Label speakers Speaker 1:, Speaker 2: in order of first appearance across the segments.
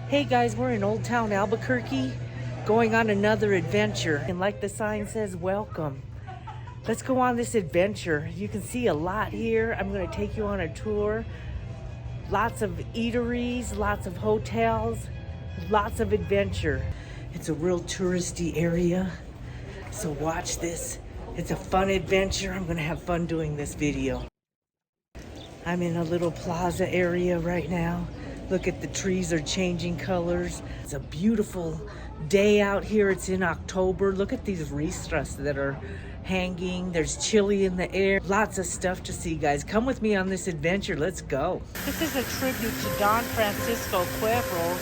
Speaker 1: Hey guys, we're in Old Town Albuquerque going on another adventure. And like the sign says, welcome. Let's go on this adventure. You can see a lot here. I'm going to take you on a tour. Lots of eateries, lots of hotels, lots of adventure. It's a real touristy area, so watch this. It's a fun adventure. I'm going to have fun doing this video. I'm in a little plaza area right now. Look at the trees are changing colors. It's a beautiful day out here. It's in October. Look at these restaurants that are hanging. There's chili in the air. Lots of stuff to see, guys. Come with me on this adventure. Let's go. This is a tribute to Don Francisco Cuervo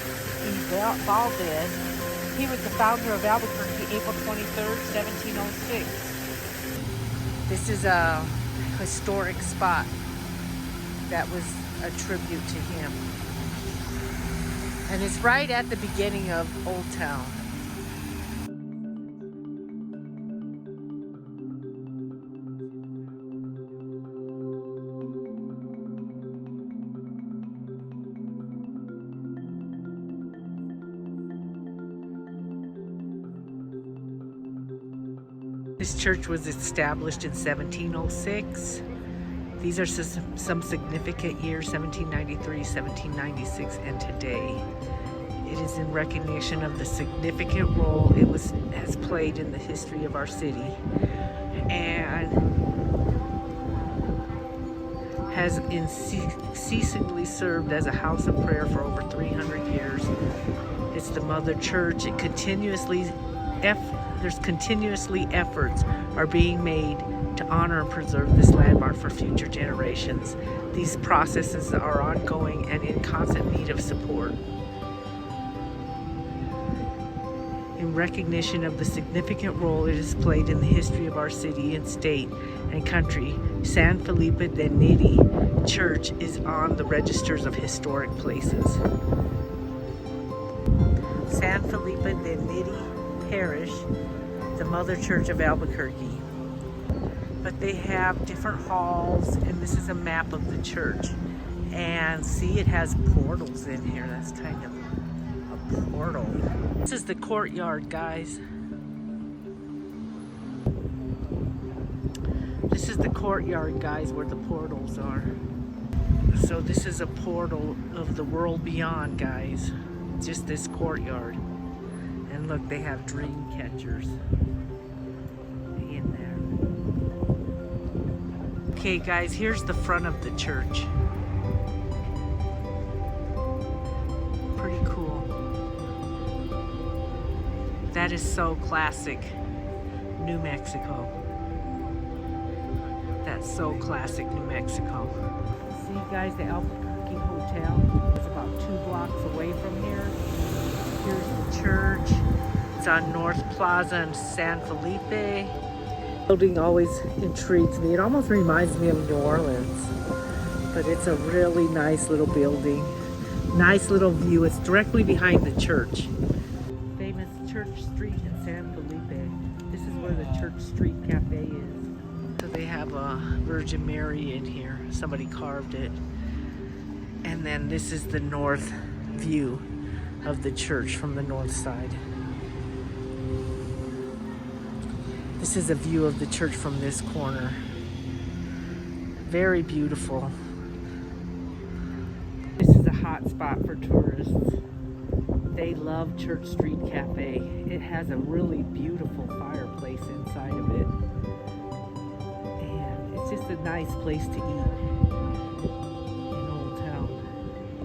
Speaker 1: y Valdez. He was the founder of Albuquerque, April 23rd, 1706. This is a historic spot that was a tribute to him. And it's right at the beginning of Old Town. This church was established in 1706. These are some significant years, 1793, 1796, and today. It is in recognition of the significant role it has played in the history of our city, and has unceasingly served as a house of prayer for over 300 years. It's the mother church. There's continuously efforts are being made to honor and preserve this landmark for future generations. These processes are ongoing and in constant need of support. In recognition of the significant role it has played in the history of our city and state and country, San Felipe de Neri Church is on the registers of historic places. San Felipe de Neri Parish, the Mother Church of Albuquerque. But they have different halls, and this is a map of the church. And see, it has portals in here. That's kind of a portal. This is the courtyard, guys. This is the courtyard, guys, where the portals are. So this is a portal of the world beyond, guys. Just this courtyard. And look, they have dream catchers in there. Okay, guys, here's the front of the church. Pretty cool. That is so classic New Mexico. That's so classic New Mexico. See, guys, the Albuquerque Hotel is about 2 blocks away from here. Here's the church. It's on North Plaza in San Felipe. The building always intrigues me. It almost reminds me of New Orleans, but it's a really nice little building. Nice little view. It's directly behind the church. Famous Church Street in San Felipe. This is where the Church Street Cafe is. So they have a Virgin Mary in here. Somebody carved it. And then this is the north view of the church from the north side. This is a view of the church from this corner. Very beautiful. This is a hot spot for tourists. They love Church Street Cafe. It has a really beautiful fireplace inside of it. And it's just a nice place to eat in Old Town.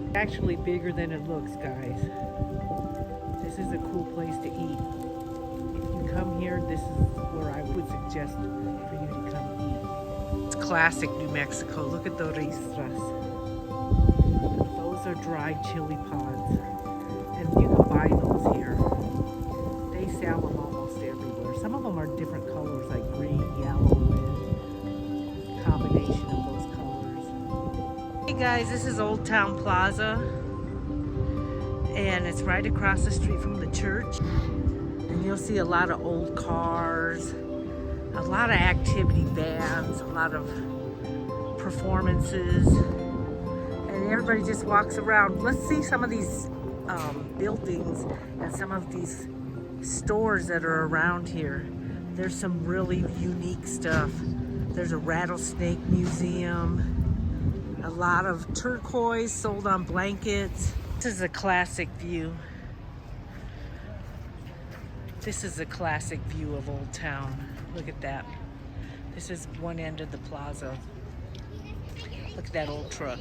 Speaker 1: It's actually bigger than it looks, guys. This is a cool place to eat. If you come here, this is where I would suggest for you to come eat. It's classic New Mexico. Look at the ristas. Those are dried chili pods. And you can buy those here. They sell them almost everywhere. Some of them are different colors, like green, yellow, red. Combination of those colors. Hey guys, this is Old Town Plaza. And it's right across the street from the church. And you'll see a lot of old cars, a lot of activity bands, a lot of performances, and everybody just walks around. Let's see some of these buildings and some of these stores that are around here. There's some really unique stuff. There's a rattlesnake museum, a lot of turquoise sold on blankets. This is a classic view. This is a classic view of Old Town. Look at that. This is one end of the plaza. Look at that old truck.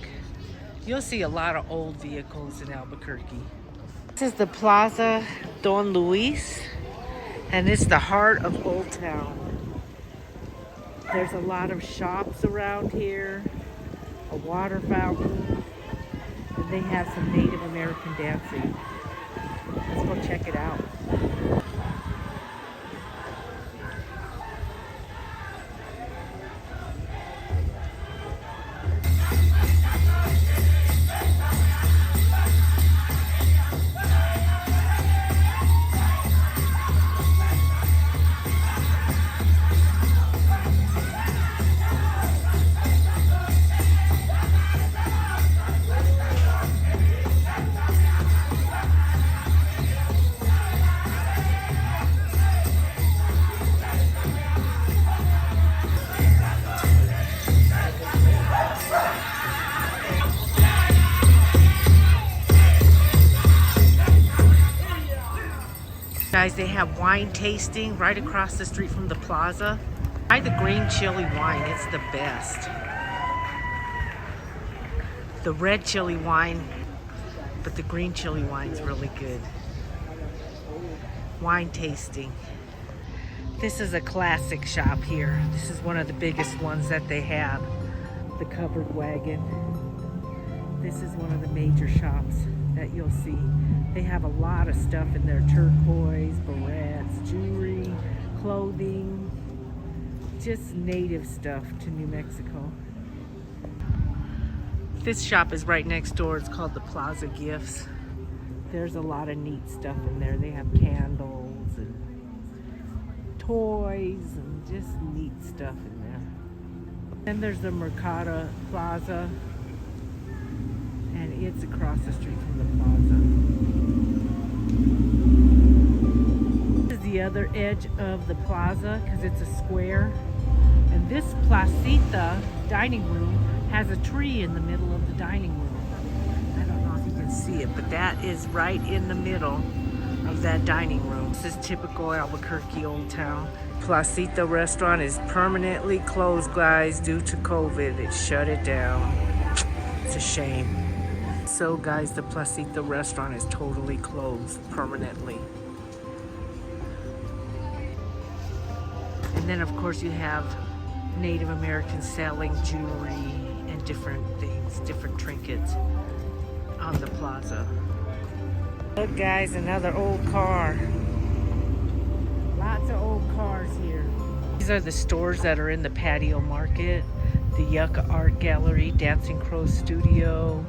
Speaker 1: You'll see a lot of old vehicles in Albuquerque. This is the Plaza Don Luis, and it's the heart of Old Town. There's a lot of shops around here, a water fountain, and they have some Native American dancing. Let's go check it out. Guys, they have wine tasting right across the street from the plaza. Try the green chili wine, it's the best. The red chili wine, but the green chili wine's really good. Wine tasting. This is a classic shop here. This is one of the biggest ones that they have. The covered wagon. This is one of the major shops that you'll see. They have a lot of stuff in there. Turquoise, barrettes, jewelry, clothing, just native stuff to New Mexico. This shop is right next door. It's called the Plaza Gifts. There's a lot of neat stuff in there. They have candles and toys and just neat stuff in there. Then there's the Mercado Plaza, and it's across the street from the plaza. This is the other edge of the plaza because it's a square. And this placita dining room has a tree in the middle of the dining room. I don't know if you can see it, but that is right in the middle of that dining room. This is typical Albuquerque Old Town. Placita restaurant is permanently closed, guys, due to COVID. It shut it down. It's a shame. So guys, the Placita restaurant is totally closed permanently. And then of course you have Native Americans selling jewelry and different things, different trinkets on the plaza. Look guys, another old car. Lots of old cars here. These are the stores that are in the patio market. The Yucca Art Gallery, Dancing Crow Studio,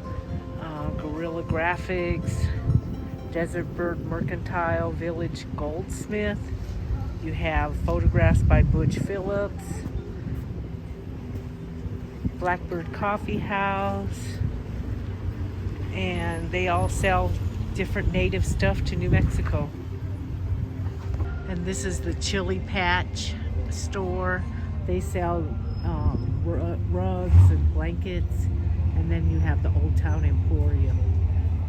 Speaker 1: Gorilla Graphics, Desert Bird Mercantile, Village Goldsmith. You have photographs by Butch Phillips, Blackbird Coffee House, and they all sell different native stuff to New Mexico. And this is the Chili Patch store. They sell rugs and blankets. And then you have the Old Town Emporium.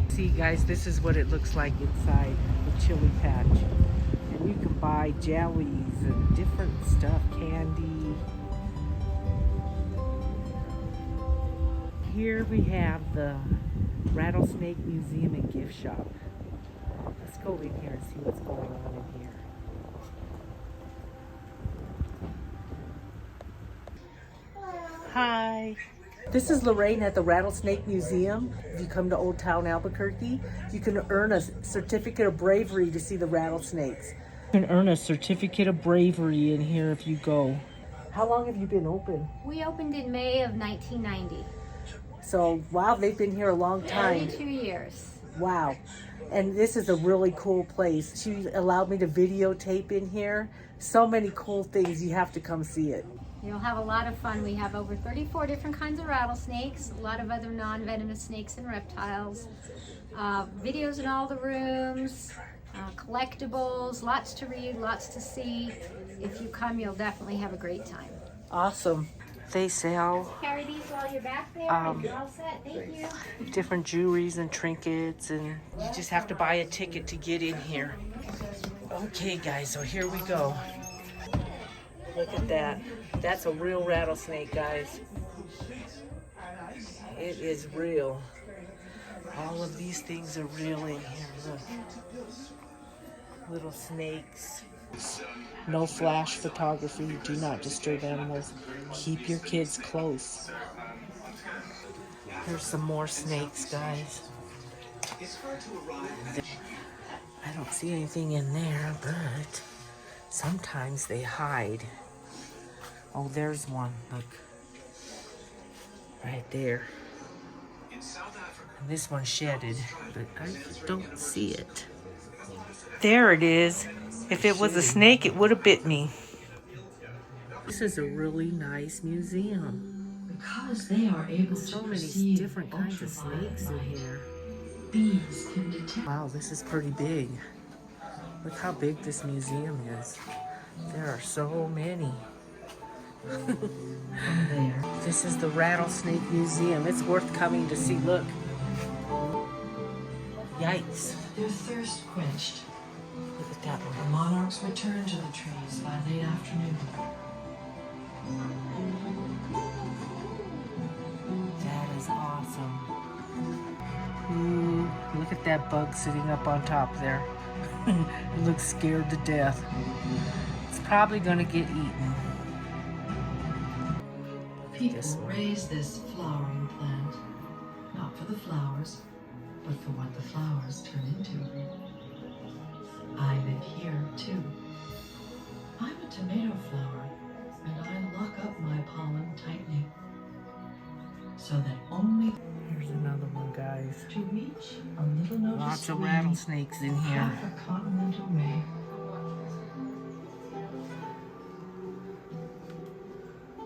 Speaker 1: See guys, this is what it looks like inside the Chili Patch. And you can buy jellies and different stuff, candy. Here we have the Rattlesnake Museum and Gift Shop. Let's go in here and see what's going on in here. Hi. This is Lorraine at the Rattlesnake Museum. If you come to Old Town Albuquerque, you can earn a certificate of bravery to see the rattlesnakes. You can earn a certificate of bravery in here if you go. How long have you been open?
Speaker 2: We opened in May of 1990.
Speaker 1: So, wow, they've been here a long time.
Speaker 2: 32 years.
Speaker 1: Wow. And this is a really cool place. She allowed me to videotape in here. So many cool things. You have to come see it.
Speaker 2: You'll have a lot of fun. We have over 34 different kinds of rattlesnakes, a lot of other non-venomous snakes and reptiles. Videos in all the rooms, collectibles, lots to read, lots to see. If you come, you'll definitely have a great time.
Speaker 1: Awesome. They sell
Speaker 2: Carry these while you're back there, and you're all set. Thank you.
Speaker 1: different jewelries and trinkets, and you just have to buy a ticket to get in here. Okay guys, so here we go. Look at that. That's a real rattlesnake, guys. It is real. All of these things are real in here. Look. Little snakes. No flash photography. Do not disturb animals. Keep your kids close. There's some more snakes, guys. I don't see anything in there, but sometimes they hide. Oh, there's one. Look. Right there. And this one's shedded, but I don't see it. There it is. If it was a snake, it would have bit me. This is a really nice museum.
Speaker 3: Because they are able
Speaker 1: So
Speaker 3: to
Speaker 1: many
Speaker 3: perceive
Speaker 1: different kinds of snakes in here.
Speaker 3: bees can detect.
Speaker 1: Wow, this is pretty big. Look how big this museum is. There are so many.
Speaker 3: There.
Speaker 1: This is the Rattlesnake Museum. It's worth coming to see. Look. Yikes.
Speaker 3: Their thirst quenched.
Speaker 1: Look at that
Speaker 3: The
Speaker 1: one.
Speaker 3: monarchs returned to the trees by late afternoon.
Speaker 1: That is awesome. Ooh, look at that bug sitting up on top there. It looks scared to death. It's probably gonna get eaten.
Speaker 3: People raise this flowering plant, not for the flowers, but for what the flowers turn into. I live here too. I'm a tomato flower, and I lock up my pollen tightly, so that only
Speaker 1: Here's another one, guys.
Speaker 3: to reach a little notice.
Speaker 1: Lots of rattlesnakes in here.
Speaker 3: Half a continental ray.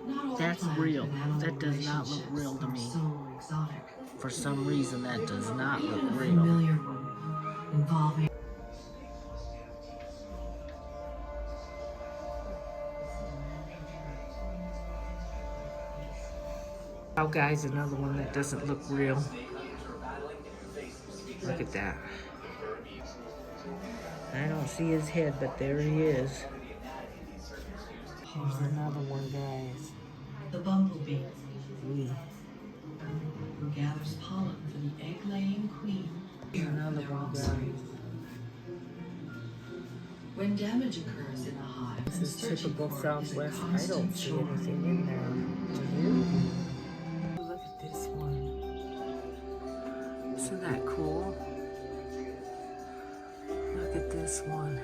Speaker 3: Not all
Speaker 1: That's
Speaker 3: plant
Speaker 1: real.
Speaker 3: and animal
Speaker 1: That does not look
Speaker 3: relationships
Speaker 1: real to
Speaker 3: are
Speaker 1: me.
Speaker 3: So exotic.
Speaker 1: For some reason, that does not look
Speaker 3: Even a
Speaker 1: real.
Speaker 3: familiar one involving
Speaker 1: Oh, guys, another one that doesn't look real. Look at that. I don't see his head, but there he is. Here's another one, guys.
Speaker 3: the bumblebee,
Speaker 1: Ooh,
Speaker 3: who gathers pollen for the egg-laying queen. Here for
Speaker 1: another
Speaker 3: their
Speaker 1: one,
Speaker 3: offspring.
Speaker 1: guys.
Speaker 3: When damage occurs in a hive,
Speaker 1: This
Speaker 3: and
Speaker 1: is
Speaker 3: searching
Speaker 1: typical
Speaker 3: for it is a
Speaker 1: Southwest. I
Speaker 3: constant
Speaker 1: don't see
Speaker 3: chore.
Speaker 1: anything in there. Do you? Look at this one. Isn't that cool? Look at this one.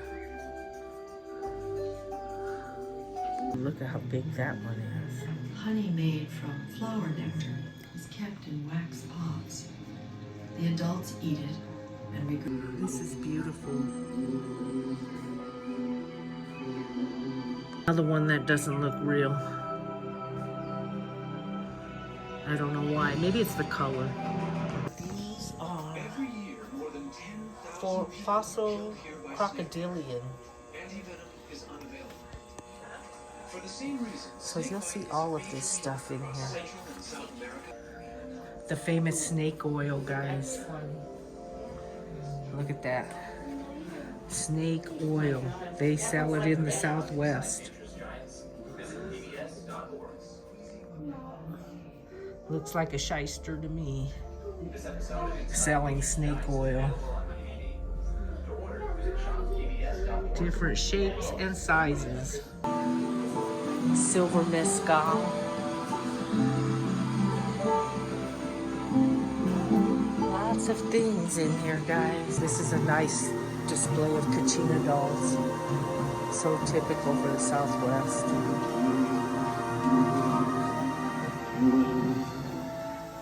Speaker 1: Look at how big that one is.
Speaker 3: Honey made from flower nectar is kept in wax pots. The adults eat it and regurgitate.
Speaker 1: This is beautiful. Another one that doesn't look real. I don't know why. Maybe it's the color. These are for fossil crocodilian. So you'll see all of this stuff in here. The famous snake oil, guys. Look at that. Snake oil. They sell it in the Southwest. Looks like a shyster to me. Selling snake oil. Different shapes and sizes. Silver mescal. Lots of things in here, guys. This is a nice display of Kachina dolls. So typical for the Southwest.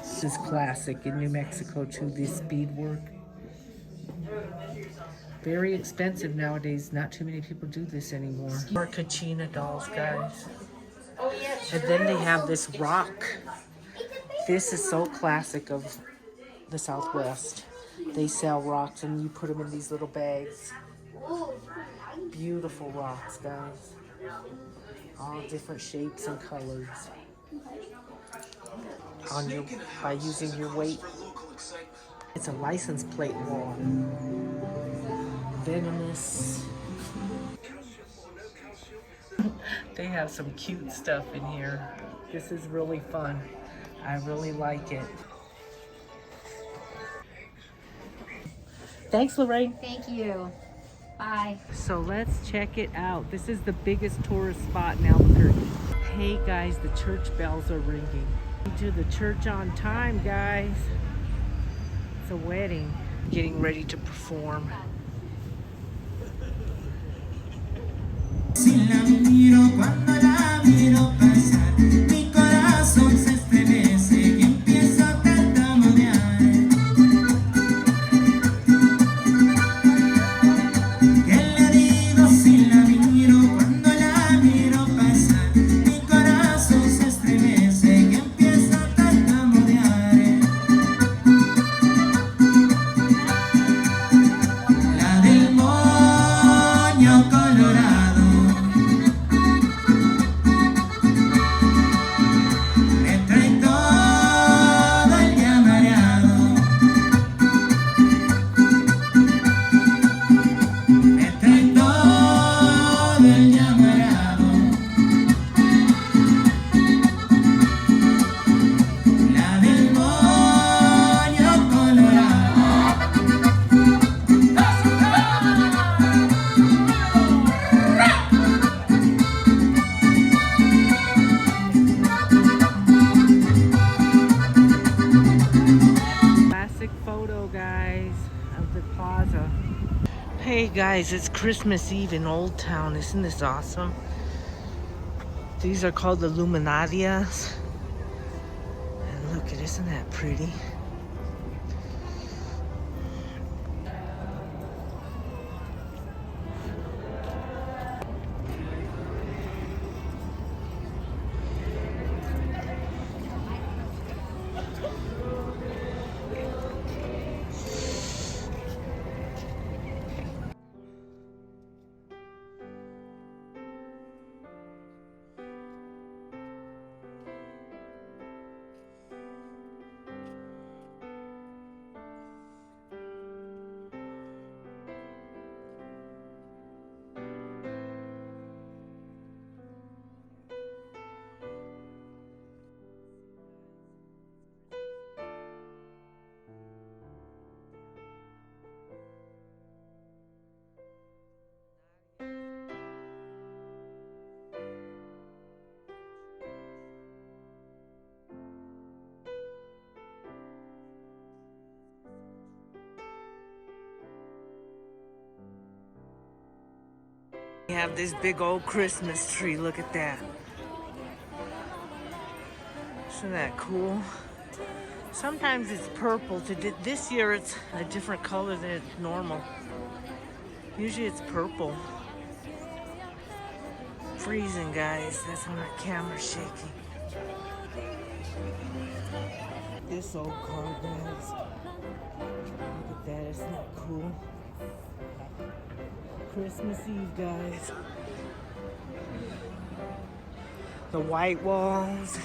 Speaker 1: This is classic in New Mexico too, this beadwork. Very expensive nowadays. Not too many people do this anymore. More Kachina dolls, guys. And then they have this rock. This is so classic of the Southwest. They sell rocks and you put them in these little bags. Beautiful rocks, guys. All different shapes and colors. By using your weight. It's a license plate wall. Venomous. They have some cute stuff in here. This is really fun. I really like it. Thanks, Lorraine.
Speaker 2: Thank you. Bye.
Speaker 1: So let's check it out. This is the biggest tourist spot in Albuquerque. Hey guys, the church bells are ringing. To the church on time, guys. It's a wedding. Getting ready to perform. Photo, guys, of the plaza. Hey guys, it's Christmas Eve in Old Town. Isn't this awesome? These are called the luminarias. And look, isn't that pretty? We have this big old Christmas tree. Look at that. Isn't that cool? Sometimes it's purple. This year it's a different color than it's normal. Usually it's purple. Freezing, guys. That's why my camera's shaking. This old car, guys. Look at that. Isn't that cool? Christmas Eve, guys. The white walls.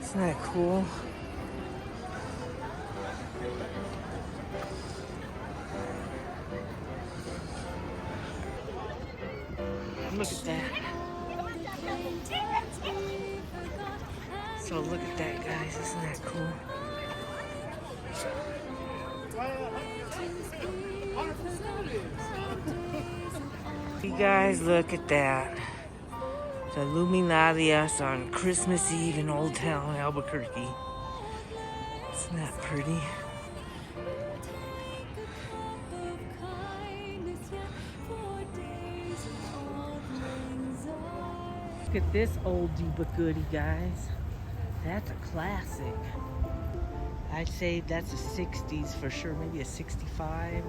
Speaker 1: Isn't that cool? Look at that. So look at that, guys. Isn't that cool? You guys, look at that. The luminarias on Christmas Eve in Old Town Albuquerque. Isn't that pretty? Look at this oldie but goodie, guys. That's a classic. I'd say that's a 60s for sure, maybe a 65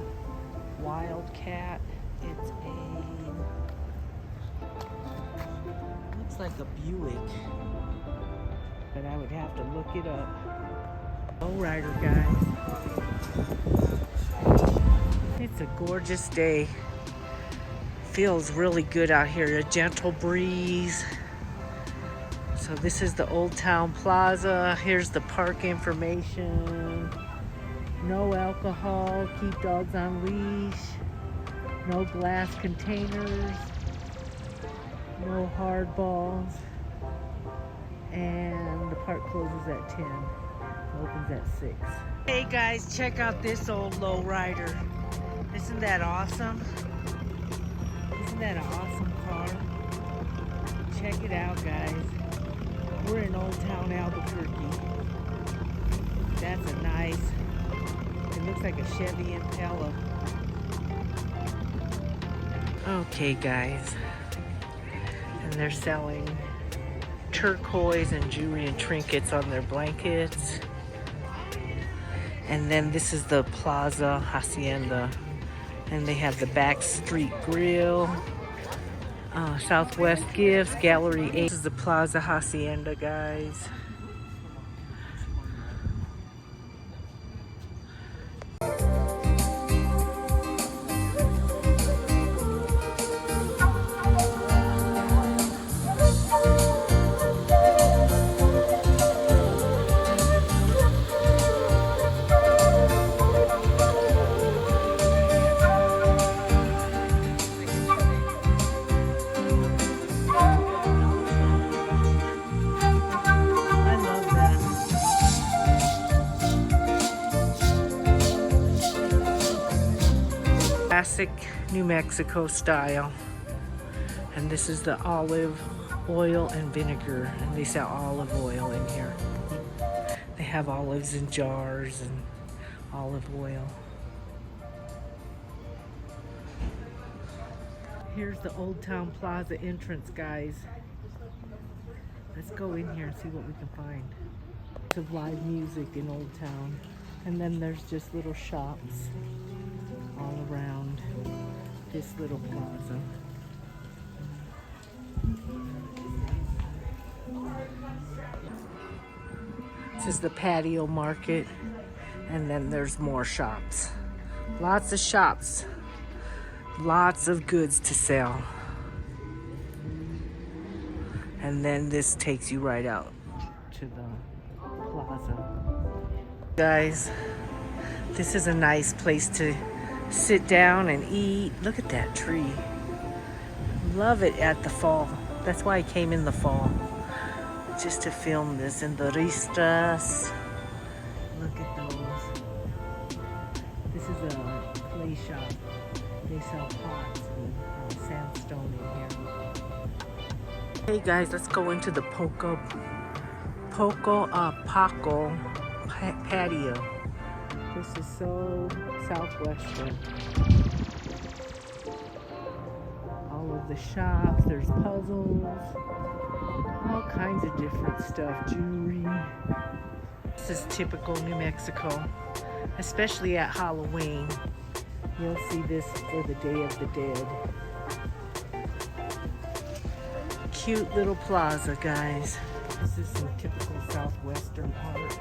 Speaker 1: Wildcat. It's looks like a Buick. but I would have to look it up. Lowrider, guys. It's a gorgeous day. Feels really good out here. A gentle breeze. So this is the Old Town Plaza. Here's the park information. No alcohol. Keep dogs on leash. No glass containers. No hardballs. And the park closes at 10. Opens at 6. Hey guys, check out this old lowrider. Isn't that awesome? Isn't that an awesome car? Check it out, guys. We're in Old Town Albuquerque. That's a nice, it looks like a Chevy Impala. Okay, guys. And they're selling turquoise and jewelry and trinkets on their blankets. And then this is the Plaza Hacienda. And they have the back street grill. Southwest Gifts, Gallery 8. This is the Plaza Hacienda, guys. Classic New Mexico style. And this is the olive oil and vinegar, and they sell olive oil in here. They have olives in jars and olive oil. Here's the Old Town Plaza entrance, guys. Let's go in here and see what we can find. Of live music in Old Town. And then there's just little shops all around this little plaza. This is the patio market, and then there's more shops. Lots of shops, lots of goods to sell. And then this takes you right out to the plaza. Guys, this is a nice place to sit down and eat. Look at that tree. Love it at the fall. That's why I came in the fall, just to film this. And the ristas. Look at those. This is a clay shop. They sell pots with sandstone in here. Hey guys, let's go into the Paco patio. This is so southwestern. All of the shops, there's puzzles, all kinds of different stuff, jewelry. This is typical New Mexico, especially at Halloween. You'll see this for the Day of the Dead. Cute little plaza, guys. This is some typical southwestern art.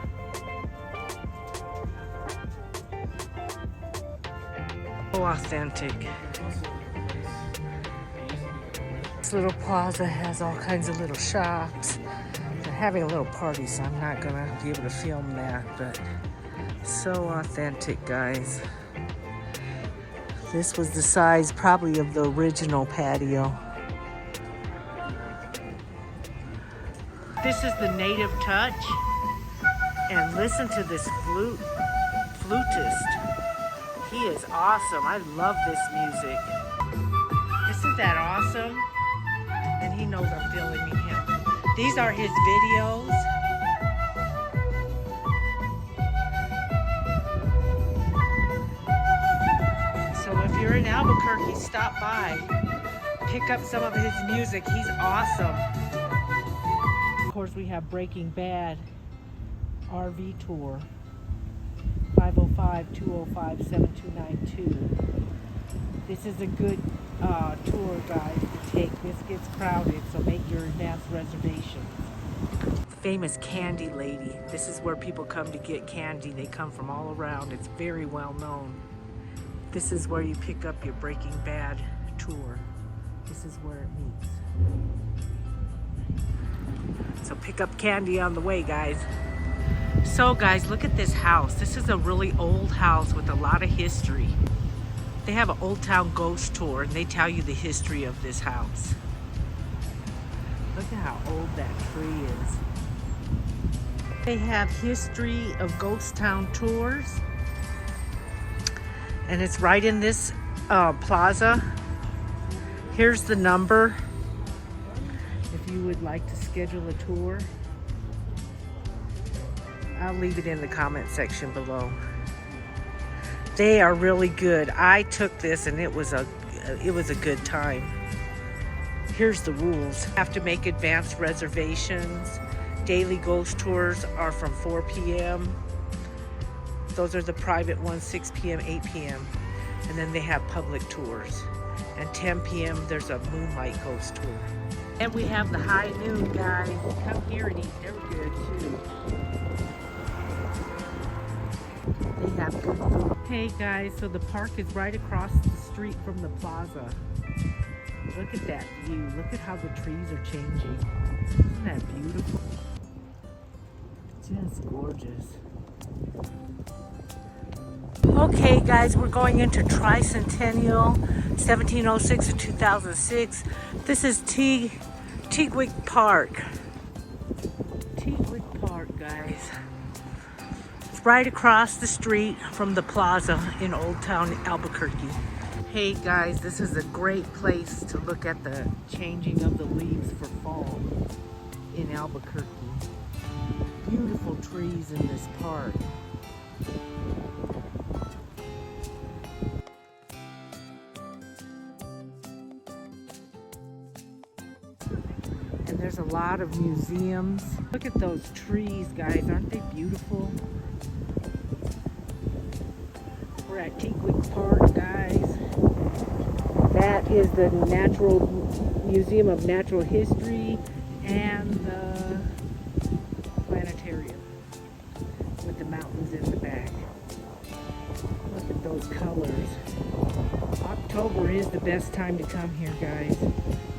Speaker 1: So authentic. This little plaza has all kinds of little shops. They're having a little party, so I'm not gonna be able to film that, but so authentic, guys. This was the size probably of the original patio. This is the Native Touch, and listen to this flutist. He is awesome. I love this music. Isn't that awesome? And he knows I'm filming him. These are his videos. So if you're in Albuquerque, stop by. Pick up some of his music. He's awesome. Of course, we have Breaking Bad RV tour. 505-205-7292. This is a good tour, guys, to take. This gets crowded, so make your advance reservations. famous candy lady. This is where people come to get candy. They come from all around. It's very well known. This is where you pick up your Breaking Bad tour. This is where it meets. So pick up candy on the way, guys. So guys, look at this house. This is a really old house with a lot of history. They have an Old Town ghost tour and they tell you the history of this house. Look at how old that tree is. They have history of ghost town tours. And it's right in this plaza. Here's the number if you would like to schedule a tour. I'll leave it in the comment section below. They are really good. I took this and it was a good time. Here's the rules. You have to make advanced reservations. Daily ghost tours are from 4 p.m. Those are the private ones, 6 p.m., 8 p.m. And then they have public tours. And 10 p.m. there's a moonlight ghost tour. And we have the high noon, guys. Come here and eat. They're good too. They have good food. Hey guys, so the park is right across the street from the plaza. Look at that view. Look at how the trees are changing. Isn't that beautiful? Just gorgeous. Okay guys, we're going into Tricentennial, 1706 to 2006. This is Teague Park. Teague Park, guys. It's right across the street from the plaza in Old Town Albuquerque. Hey guys, this is a great place to look at the changing of the leaves for fall in Albuquerque. Beautiful trees in this park. And there's a lot of museums. Look at those trees, guys. Aren't they beautiful? We're at Teague Park, guys. That is the Museum of Natural History and the planetarium with the mountains in the back. Look at those colors. October is the best time to come here, guys.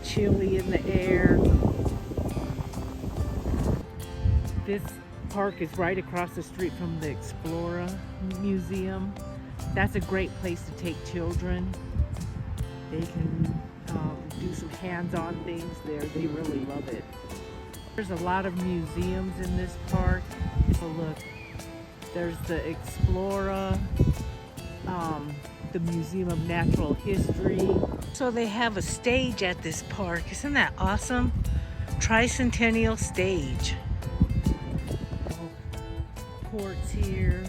Speaker 1: Chilly in the air. This park is right across the street from the Explora Museum. That's a great place to take children. They can do some hands-on things there. They really love it. There's a lot of museums in this park. So look, there's the Explora, the Museum of Natural History. So they have a stage at this park. Isn't that awesome? Tricentennial stage. Courts here.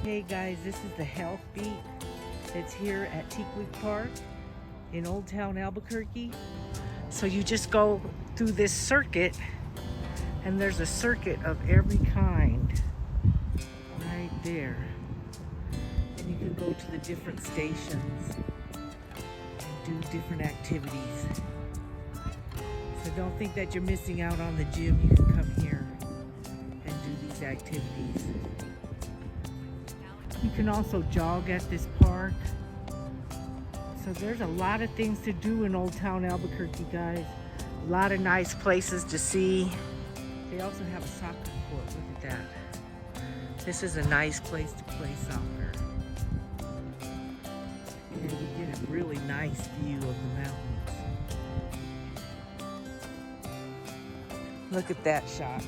Speaker 1: Hey guys, this is the Health Beat that's here at Teague Park in Old Town Albuquerque. So you just go through this circuit and there's a circuit of every kind right there. And you can go to the different stations and do different activities. So don't think that you're missing out on the gym. You can come here and do these activities. You can also jog at this park. So there's a lot of things to do in Old Town Albuquerque, guys. A lot of nice places to see. They also have a soccer court. Look at that. This is a nice place to play soccer. And you get a really nice view of the mountains. Look at that shot.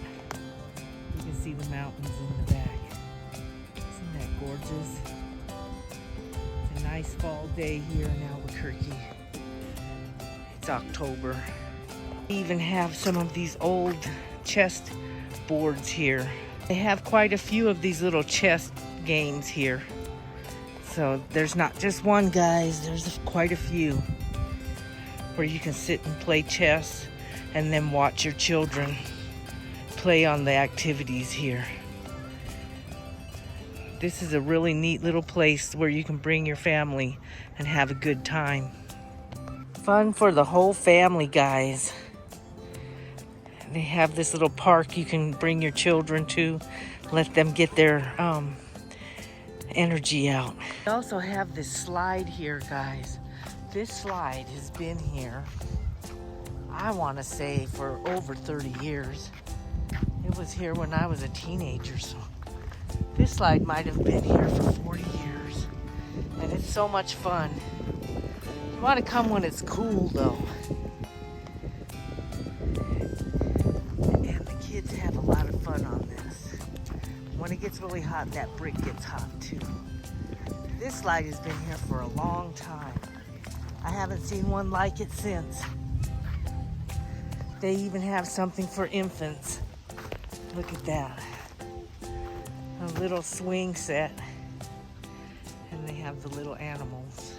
Speaker 1: You can see the mountains in the back. Isn't that gorgeous? It's a nice fall day here in Albuquerque. It's October. We even have some of these old chess boards here. They have quite a few of these little chess games here. So there's not just one, guys. There's quite a few where you can sit and play chess and then watch your children play on the activities here. This is a really neat little place where you can bring your family and have a good time. Fun for the whole family, guys. They have this little park you can bring your children to, let them get their energy out. They also have this slide here, guys. This slide has been here, I want to say, for over 30 years. It was here when I was a teenager, so this slide might have been here for 40 years. And it's so much fun. You want to come when it's cool, though. And the kids have a lot of fun on this. When it gets really hot, that brick gets hot too. This slide has been here for a long time. I haven't seen one like it since. They even have something for infants. Look at that. A little swing set. And they have the little animals.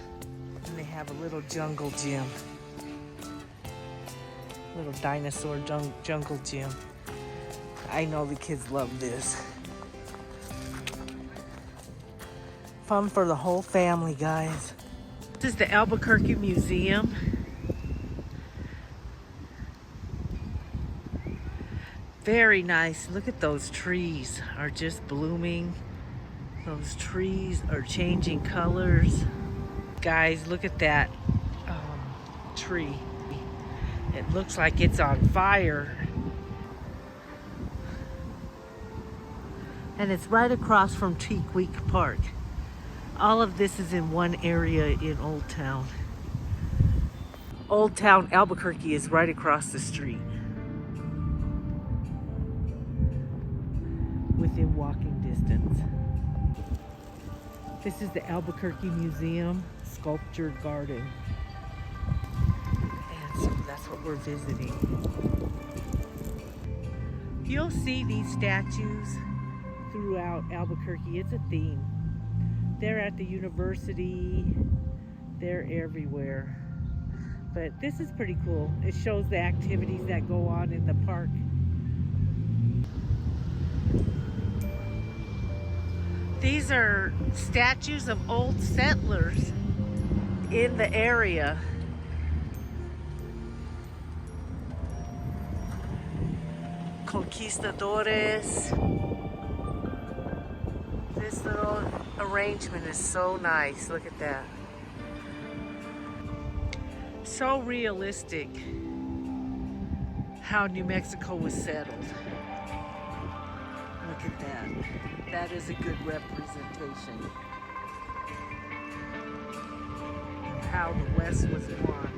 Speaker 1: And they have a little jungle gym. Little dinosaur jungle gym. I know the kids love this. Fun for the whole family, guys. This is the Albuquerque Museum. Very nice. Look at those trees are just blooming. Those trees are changing colors. Guys, look at that tree. It looks like it's on fire. And it's right across from Teakweek Park. All of this is in one area in Old Town. Old Town Albuquerque is right across the street. Within walking distance. This is the Albuquerque Museum Sculpture Garden. And so that's what we're visiting. You'll see these statues throughout Albuquerque. It's a theme. They're at the university. They're everywhere. But this is pretty cool. It shows the activities that go on in the park. These are statues of old settlers in the area. Conquistadores. This little arrangement is so nice. Look at that. So realistic how New Mexico was settled. Look at that. That is a good representation of how the West was won.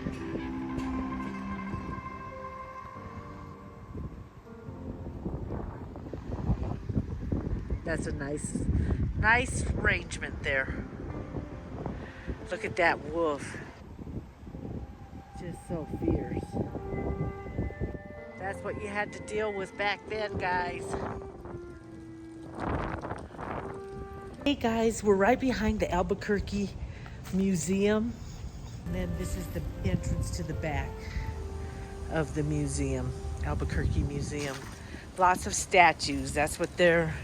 Speaker 1: That's a nice arrangement there. Look at that wolf. Just so fierce. That's what you had to deal with back then, guys. Hey guys, we're right behind the Albuquerque Museum. And then this is the entrance to the back of the museum, Albuquerque Museum. Lots of statues. That's what their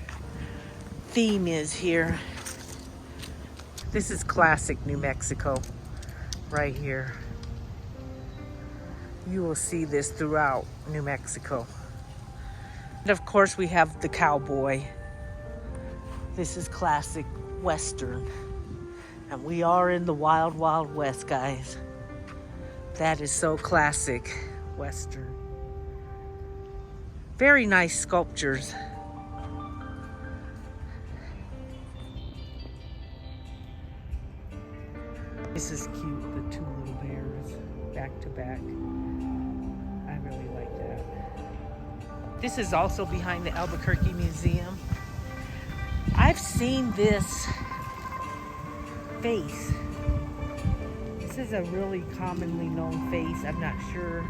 Speaker 1: theme is here. This is classic New Mexico right here. You will see this throughout New Mexico. And of course we have the cowboy. This is classic Western. And we are in the Wild Wild West, guys. That is so classic Western. Very nice sculptures. This is cute, the two little bears back to back. I really like that. This is also behind the Albuquerque Museum. I've seen this face. This is a really commonly known face. I'm not sure.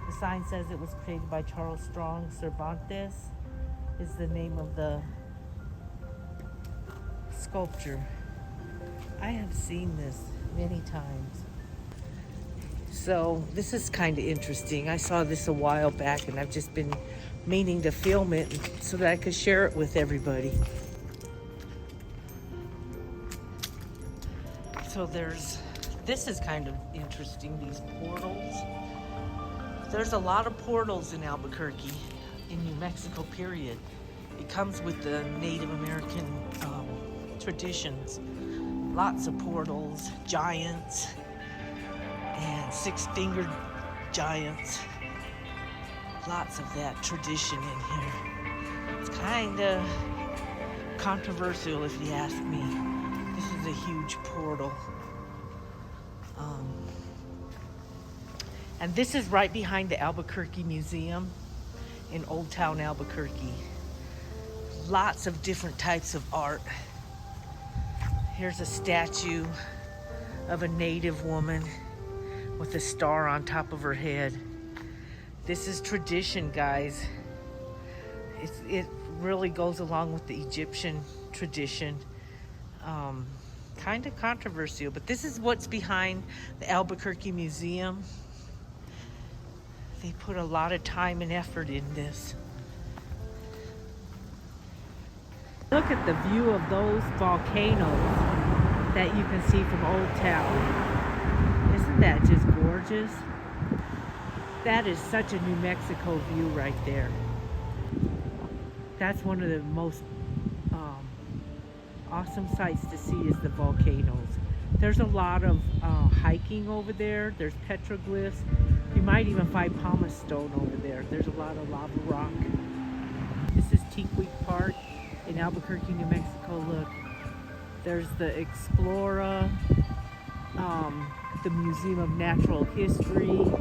Speaker 1: The sign says it was created by Charles Strong. Cervantes is the name of the sculpture. I have seen this many times. So this is kind of interesting. I saw this a while back and I've just been meaning to film it so that I could share it with everybody. So this is kind of interesting, these portals There's a lot of portals in Albuquerque, in New Mexico, period. It comes with the Native American traditions. Lots of portals, giants, and six-fingered giants. Lots of that tradition in here. It's kind of controversial if you ask me. This is a huge portal. And this is right behind the Albuquerque Museum in Old Town Albuquerque. Lots of different types of art. Here's a statue of a native woman with a star on top of her head. This is tradition, guys. It really goes along with the Egyptian tradition. Kind of controversial, but this is what's behind the Albuquerque Museum. They put a lot of time and effort in this. Look at the view of those volcanoes that you can see from Old Town. Isn't that just gorgeous? That is such a New Mexico view right there. That's one of the most awesome sights to see is the volcanoes. There's a lot of hiking over there. There's petroglyphs. You might even find pumice stone over there. There's a lot of lava rock. This is Teakweek Park in Albuquerque, New Mexico. Look, there's the Explora, the Museum of Natural History.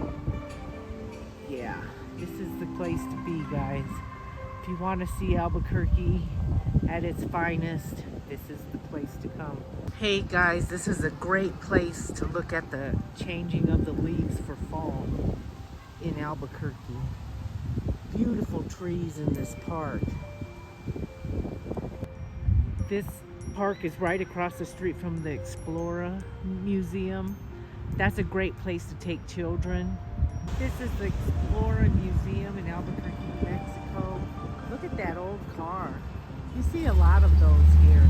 Speaker 1: Yeah, this is the place to be, guys. If you want to see Albuquerque at its finest, this is the place to come. Hey guys, this is a great place to look at the changing of the leaves for fall in Albuquerque. Beautiful trees in this park. This park is right across the street from the Explora Museum. That's a great place to take children. This is the Explora Museum in Albuquerque, New Mexico. Look at that old car. You see a lot of those here.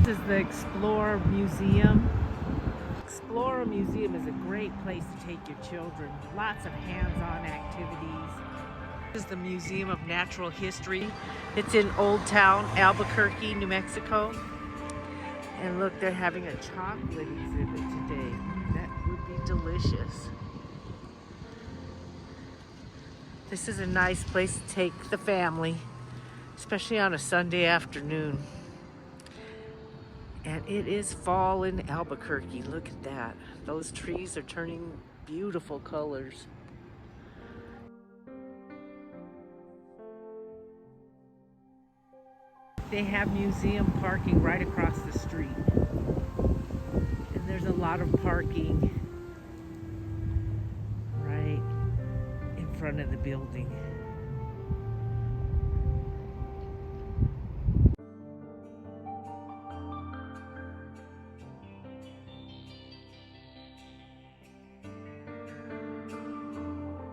Speaker 1: This is the Explora Museum. Explora Museum is a great place to take your children. Lots of hands-on activities. This is the Museum of Natural History. It's in Old Town, Albuquerque, New Mexico. And look, they're having a chocolate exhibit today. That would be delicious. This is a nice place to take the family, especially on a Sunday afternoon. And it is fall in Albuquerque. Look at that. Those trees are turning beautiful colors. They have museum parking right across the street. And there's a lot of parking right in front of the building.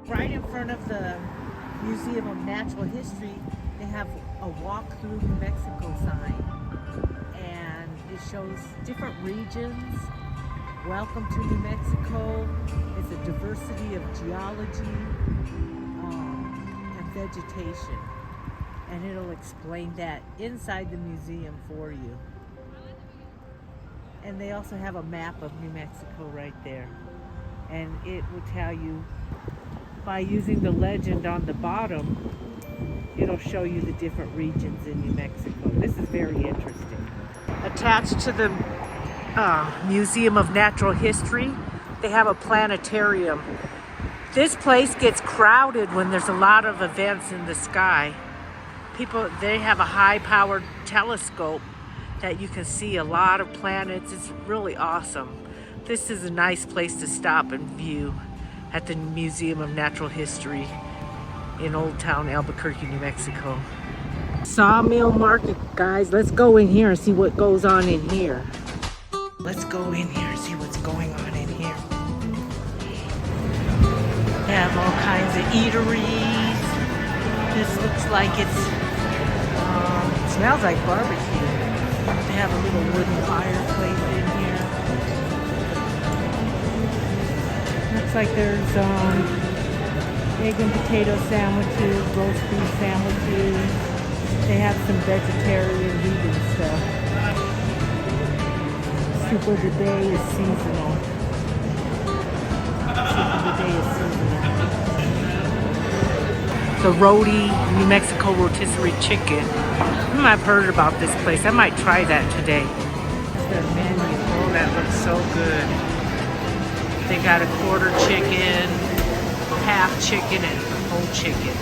Speaker 1: Right in front of the Museum of Natural History, they have a walk through New Mexico sign, and it shows different regions. Welcome to New Mexico. It's a diversity of geology and vegetation, and it'll explain that inside the museum for you. And they also have a map of New Mexico right there, and it will tell you by using the legend on the bottom. It'll show you the different regions in New Mexico. This is very interesting. Attached to the Museum of Natural History, they have a planetarium. This place gets crowded when there's a lot of events in the sky. They have a high-powered telescope that you can see a lot of planets. It's really awesome. This is a nice place to stop and view at the Museum of Natural History in Old Town Albuquerque, New Mexico. Sawmill Market, guys. Let's go in here and see what goes on in here. Let's go in here and see what's going on in here. They have all kinds of eateries. This looks like it smells like barbecue. They have a little wooden fireplace in here. Looks like there's egg and potato sandwiches, roast beef sandwiches. They have some vegetarian, vegan stuff. Soup of the day is seasonal. Soup of the day is seasonal. The Roti, New Mexico rotisserie chicken. I've heard about this place. I might try that today. That's their menu. Oh, that looks so good. They got a quarter chicken, half chicken, and a whole chicken.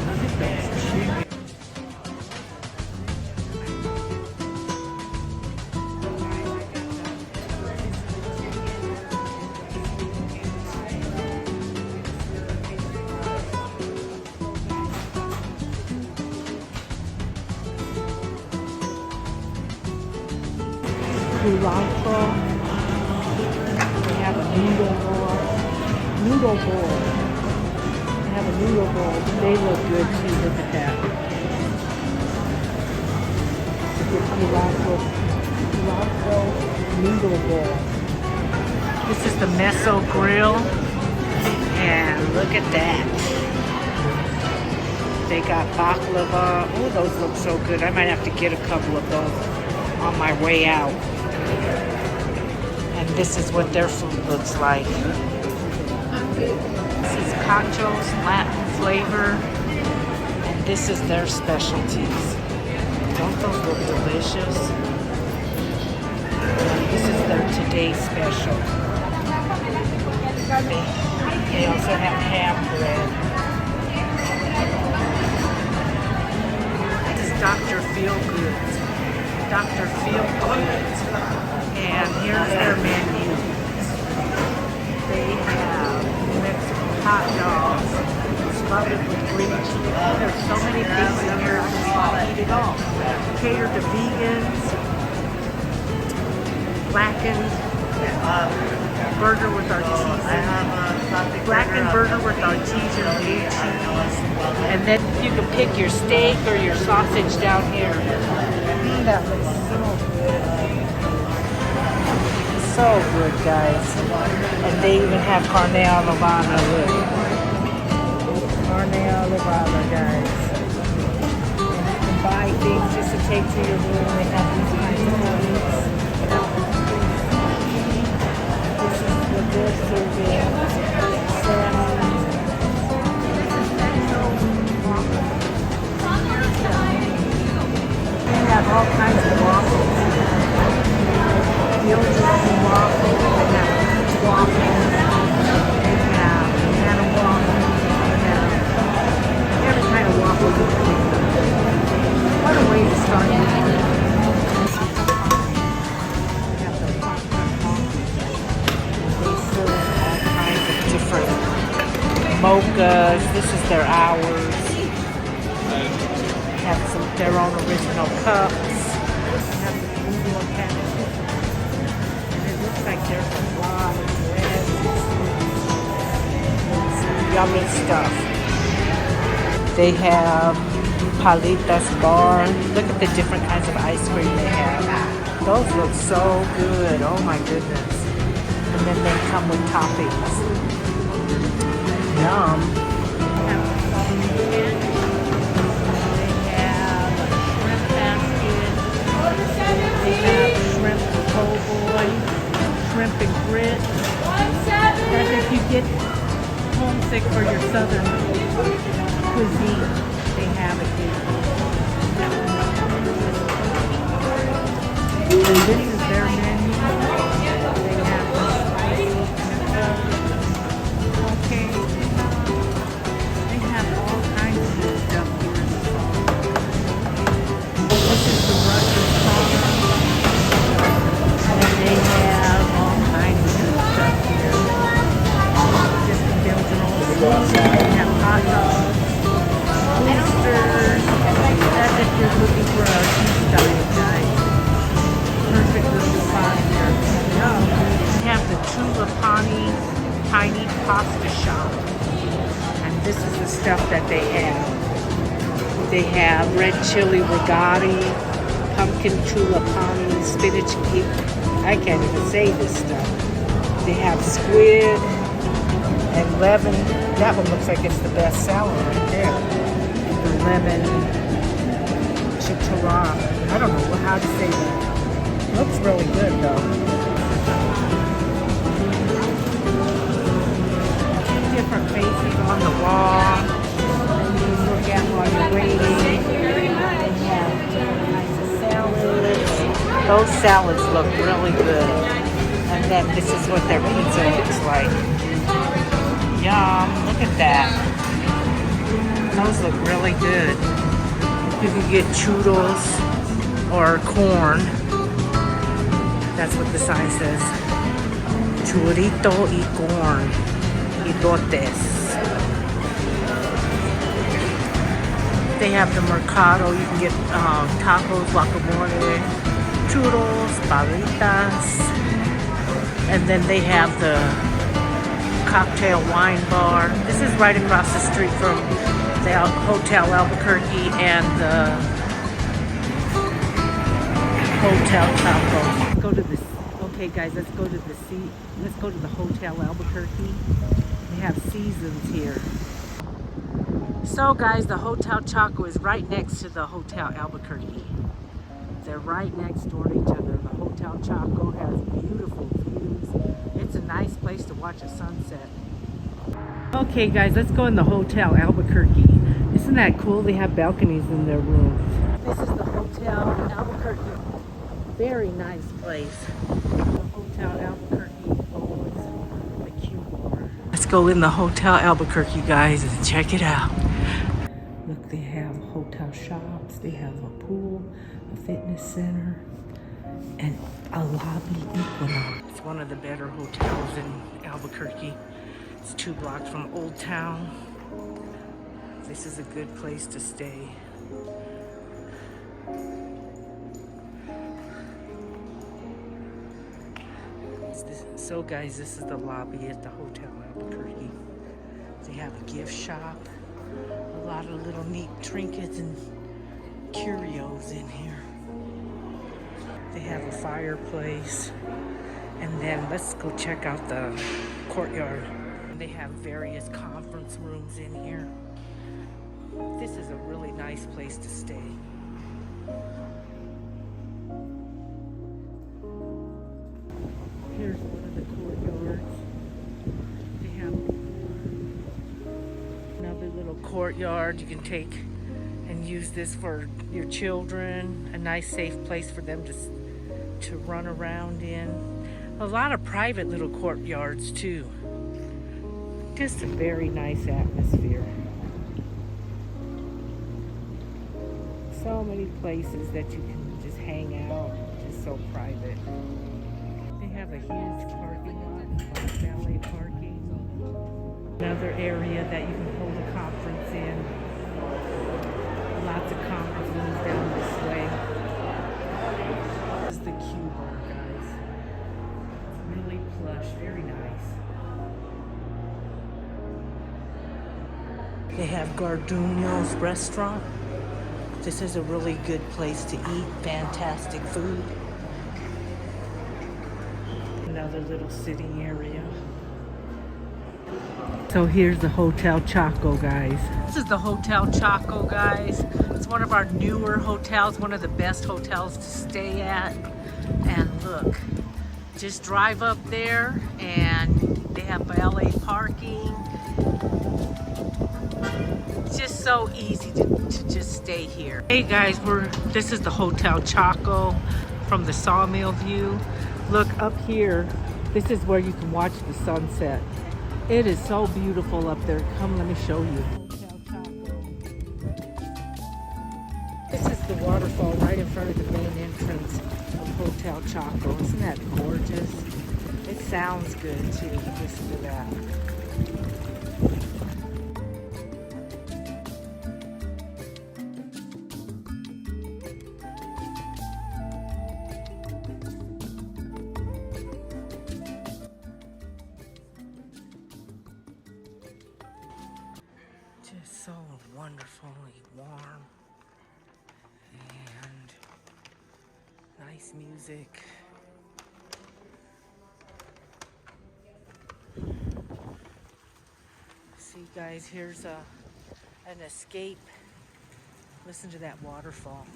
Speaker 1: Look at that chicken. Cilantro. They have a noodle bowl. They have a noodle bowl. They look good too. Look at that. It's a cilantro noodle bowl. This is the Meso grill. And look at that. They got baklava. Oh, those look so good. I might have to get a couple of those on my way out. And this is what their food looks like. This is Cacho's Latin flavor. And this is their specialties. Don't those look delicious? And this is their today special. They also have ham bread. This is Dr. Feelgood. Dr. Feelgood. And here's their menu. They have Mexican hot dogs, smothered with green cheese. Oh, there's so many things in here, we can't eat it all. Catered to vegans, blackened burger with artisan, blackened burger with artisan blue cheese. And then you can pick your steak or your sausage down here. That looks so good. So good, guys. And they even have carne alevada. Look. Carne alevada, guys. And you can buy things just to take to your room. They have these kinds of things. This is what they're serving. They have all kinds of waffles. Waffles, they have waffles, they have banana waffles, they have every kind of waffle you can think of. What a way to start your day. They serve all kinds of different mochas. This is their hours. They have their own original cups. They have the usual kind of like there's a lot of bread, yummy stuff. They have Palitas bar. Look at the different kinds of ice cream they have. Those look so good. Oh my goodness. And then they come with toppings. Yum. They have a shrimp basket. They have shrimp po' boy. Shrimp and grits. As if you get homesick for your southern cuisine, they have it here. And this is their menu. They have the spicy okay. They have all kinds of good stuff here in the fall. This is the Russian sauna. And they have all kinds of good stuff here. Just to build your own food. They have hot dogs, oysters. That's if you're looking for a cheese diet, guys. Perfect little spot here. They have the Tulipani Tiny Pasta Shop. And this is the stuff that they have. They have red chili rigatoni, pumpkin tulipani, spinach cake. I can't even say this stuff. They have squid and lemon. That one looks like it's the best salad right there. The lemon chicharra. I don't know how to say that. Looks really good though. Different faces on the wall. And you can look at while you're waiting. Thank you very much. Yeah, different kinds of salads. Those salads look really good. And then this is what their pizza looks like. Yum, look at that. Those look really good. You can get churros or corn. That's what the sign says. Churrito y corn. Elotes. They have the mercado. You can get tacos, guacamole, churros, palitas. And then they have the cocktail wine bar. This is right across the street from the Hotel Albuquerque and the Hotel Taco. Let's go to this. Okay, guys, let's go to the Hotel Albuquerque. They have seasons here. So, guys, the Hotel Chaco is right next to the Hotel Albuquerque. They're right next door to each other. The Hotel Chaco has beautiful views. It's a nice place to watch a sunset. Okay, guys, let's go in the Hotel Albuquerque. Isn't that cool? They have balconies in their rooms. This is the Hotel Albuquerque. Very nice place. The Hotel Albuquerque owns the Q Bar. Let's go in the Hotel Albuquerque, guys, and check it out. Look, they have hotel shops. They have a pool, a fitness center, and a lobby equinox. It's one of the better hotels in Albuquerque. It's 2 blocks from Old Town. This is a good place to stay. So guys, this is the lobby at the Hotel Albuquerque. They have a gift shop, a lot of little neat trinkets and curios in here. They have a fireplace. And then let's go check out the courtyard. They have various conference rooms in here. This is a really nice place to stay. Here's one of the courtyards. They have another little courtyard. You can take and use this for your children. A nice safe place for them to run around in. A lot of private little courtyards too. Just a very nice atmosphere. So many places that you can just hang out. Just so private. They have a huge parking lot, valet parking. Another area that you can hold a conference in. Lots of conference rooms down this way. This is the Q Bar, guys. Really plush, very nice. They have Garduño's restaurant. This is a really good place to eat. Fantastic food. Another little sitting area. So here's the Hotel Chaco, guys. This is the Hotel Chaco, guys. It's one of our newer hotels, one of the best hotels to stay at. And look, just drive up there and they have valet parking. It's just so easy to just stay here. Hey guys, this is the Hotel Chaco from the Sawmill view. Look up here, this is where you can watch the sunset. It is so beautiful up there. Come, let me show you. Hotel Chaco. This is the waterfall right in front of the main entrance of Hotel Chaco. Isn't that gorgeous? It sounds good too. Listen to that. Just so wonderfully warm and nice music. Guys, here's an escape. Listen to that waterfall.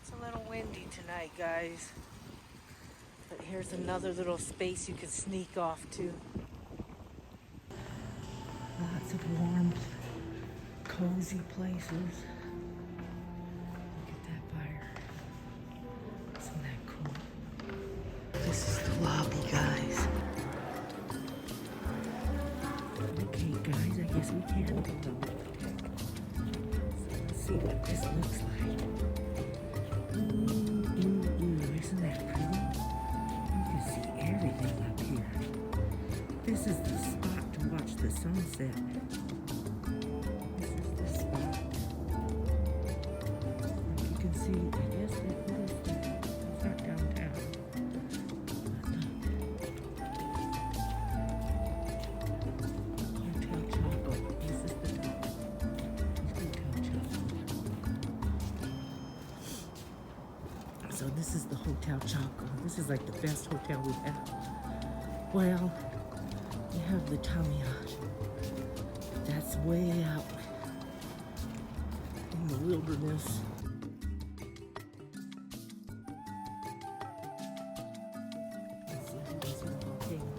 Speaker 1: It's a little windy tonight, guys. But here's another little space you can sneak off to. Lots of warm, cozy places. Look at that fire. Isn't that cool? This is the lobby, guys. Okay, guys, I guess we can go. So let's see what this looks like. Ooh, isn't that pretty? You can see everything up here. This is the spot to watch the sunset. This is the spot. Like you can see, I guess what is that? It's not downtown. Hotel Choco. This is the top. Hotel Choco. So this is the Hotel Choco. This is like the best hotel we have. Well, we have the Tamiya. That's way out in the wilderness. Let's see if there's one volcano.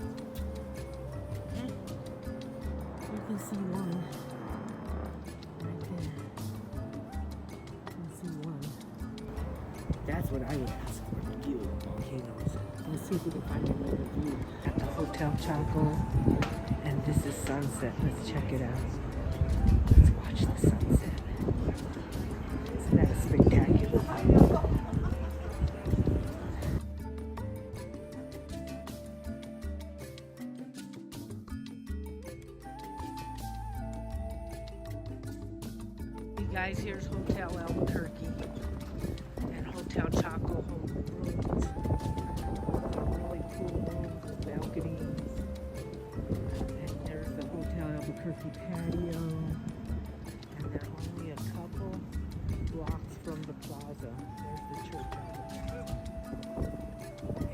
Speaker 1: You can see one right there. You can see one. That's what I would ask for, the view of volcanoes. Let's see if we can find another view at the Hotel Chaco. And this is sunset. Let's check it out. Let's watch the sunset. Isn't that spectacular? Hey guys, here's Hotel Albuquerque and Hotel Chaco rooms. Really cool rooms with balconies. And there's the Hotel Albuquerque patio. And they're only a couple blocks from the plaza. There's the church.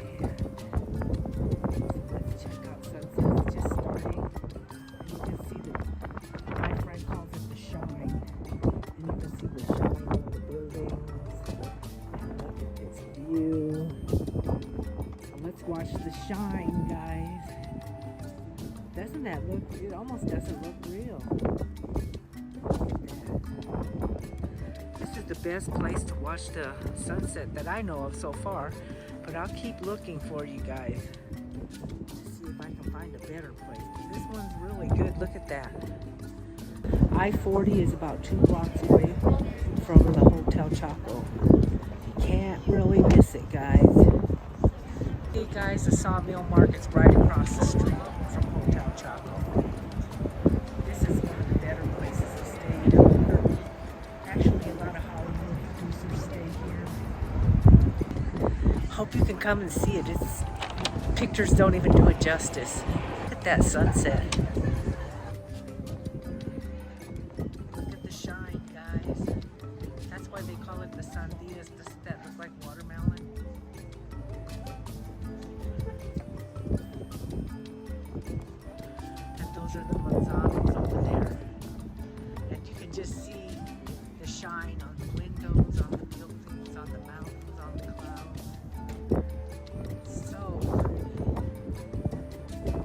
Speaker 1: And let's check out sunset. It's just starting. And you can see the, my friend calls it the shine. And you can see the shine on the buildings. And look at this view. So let's watch the shine, guys. Doesn't that look, it almost doesn't look real. Look at that. This is the best place to watch the sunset that I know of so far. But I'll keep looking for you guys to see if I can find a better place. This one's really good. Look at that. I-40 is about 2 blocks away from the Hotel Chaco. You can't really miss it, guys. Hey guys, the Sawmill Market's right across the street from Hotel Chaco. This is one of the better places to stay in Albuquerque. Actually, a lot of Hollywood producers stay here. Hope you can come and see it. Pictures don't even do it justice. Look at that sunset. Look at the shine, guys. That's why they call it the sandias, that look like watermelon. And those are the manzanas over there. And you can just see the shine on the windows, on the buildings, on the mountains, on the clouds. So pretty.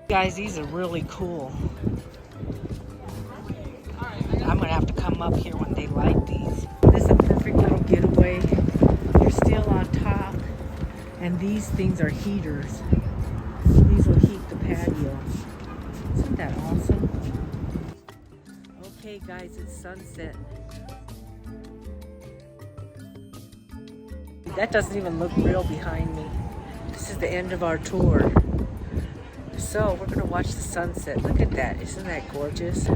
Speaker 1: Guys, these are really cool. I'm gonna have to come up here when they light these. This is a perfect little getaway. You're still on top, and these things are heaters. These will heat the patio. Isn't that awesome? Okay guys, it's sunset. That doesn't even look real behind me. This is the end of our tour. So we're gonna watch the sunset. Look at that, isn't that gorgeous?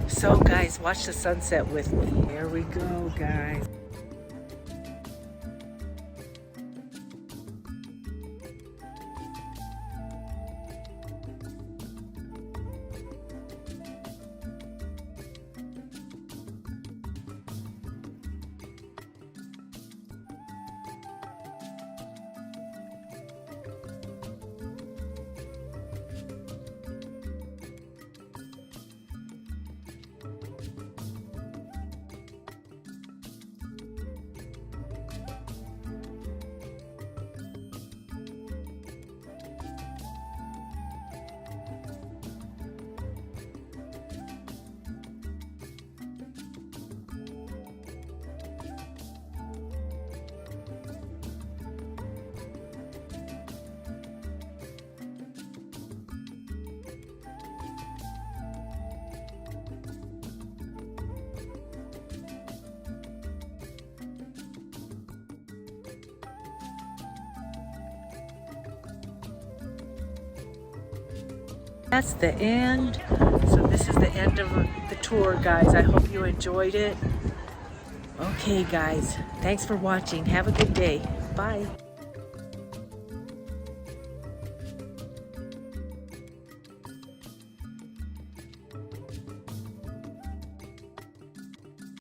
Speaker 1: So guys, watch the sunset with me. Here we go, guys. That's the end. So this is the end of the tour, guys. I hope you enjoyed it. Okay, guys. Thanks for watching. Have a good day. Bye.